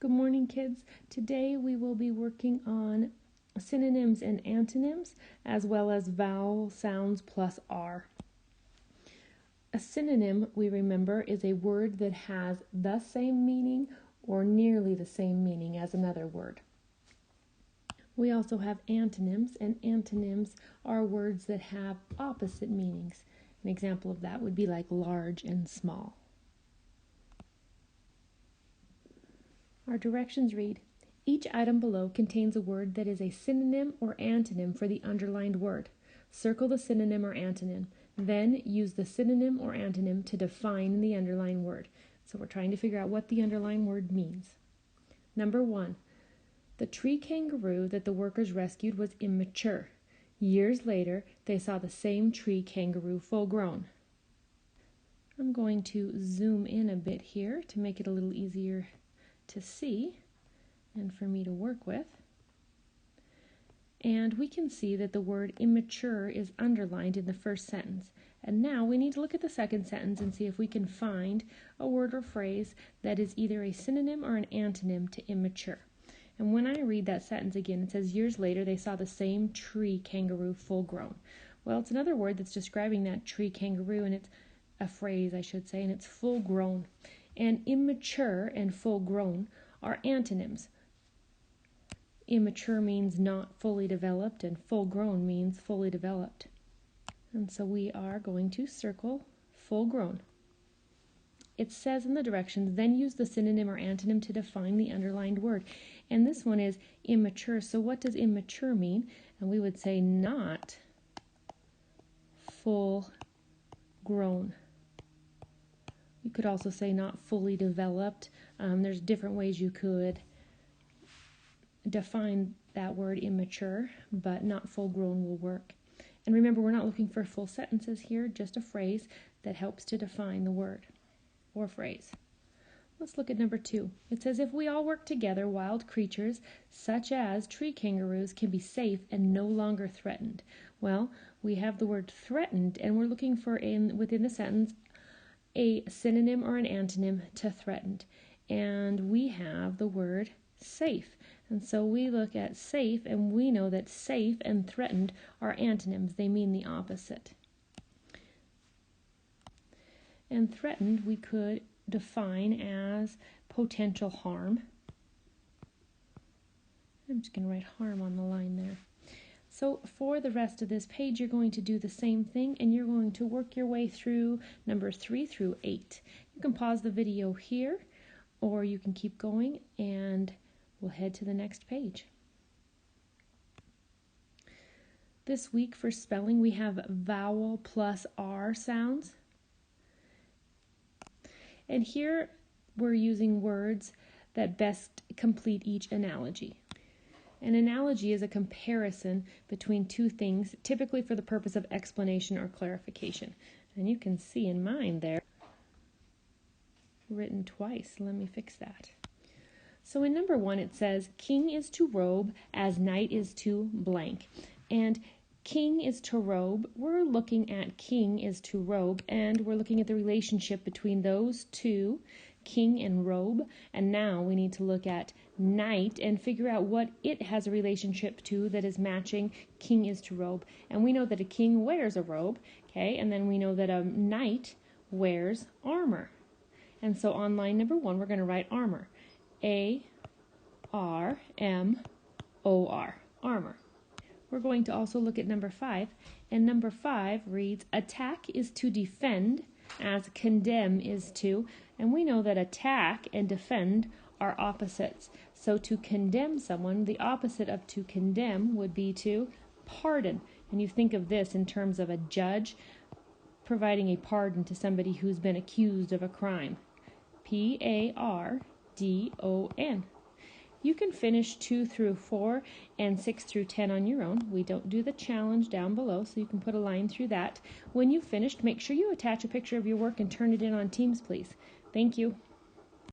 Good morning, kids. Today we will be working on synonyms and antonyms, as well as vowel sounds plus R. A synonym, we remember, is a word that has the same meaning or nearly the same meaning as another word. We also have antonyms, and antonyms are words that have opposite meanings. An example of that would be like large and small. Our directions read, each item below contains a word that is a synonym or antonym for the underlined word. Circle the synonym or antonym. Then use the synonym or antonym to define the underlined word. So we're trying to figure out what the underlined word means. Number 1, the tree kangaroo that the workers rescued was immature. Years later, they saw the same tree kangaroo full grown. I'm going to zoom in a bit here to make it a little easier to see and for me to work with. And we can see that the word immature is underlined in the first sentence. And now we need to look at the second sentence and see if we can find a word or phrase that is either a synonym or an antonym to immature. And when I read that sentence again, it says, years later they saw the same tree kangaroo full grown. Well, it's another word that's describing that tree kangaroo, and it's a phrase, I should say, and it's full grown. And immature and full grown are antonyms. Immature means not fully developed, and full grown means fully developed. And so we are going to circle full grown. It says in the directions, then use the synonym or antonym to define the underlined word. And this one is immature. So what does immature mean? And we would say not full grown. You could also say not fully developed. There's different ways you could define that word immature, but not full grown will work. And remember, we're not looking for full sentences here, just a phrase that helps to define the word or phrase. Let's look at number 2. It says, if we all work together, wild creatures such as tree kangaroos can be safe and no longer threatened. Well, we have the word threatened, and we're looking for within the sentence a synonym or an antonym to threatened. And we have the word safe. And so we look at safe, and we know that safe and threatened are antonyms. They mean the opposite. And threatened we could define as potential harm. I'm just going to write harm on the line there. So for the rest of this page, you're going to do the same thing, and you're going to work your way through number 3 through 8. You can pause the video here, or you can keep going, and we'll head to the next page. This week for spelling, we have vowel plus R sounds. And here we're using words that best complete each analogy. An analogy is a comparison between two things, typically for the purpose of explanation or clarification. And you can see in mine there, written twice. Let me fix that. So in number 1, it says, king is to robe as knight is to blank. And king is to robe. We're looking at king is to robe, and we're looking at the relationship between those two, king and robe. And now we need to look at knight and figure out what it has a relationship to that is matching king is to robe. And we know that a king wears a robe, okay? And then we know that a knight wears armor. And so on line number 1, we're going to write armor. A-R-M-O-R, armor. We're going to also look at number 5, and number 5 reads, attack is to defend as condemn is to, and we know that attack and defend are opposites. So to condemn someone, the opposite of to condemn would be to pardon. And you think of this in terms of a judge providing a pardon to somebody who's been accused of a crime. P-A-R-D-O-N. You can finish 2 through 4 and 6 through 10 on your own. We don't do the challenge down below, so you can put a line through that. When you've finished, make sure you attach a picture of your work and turn it in on Teams, please. Thank you.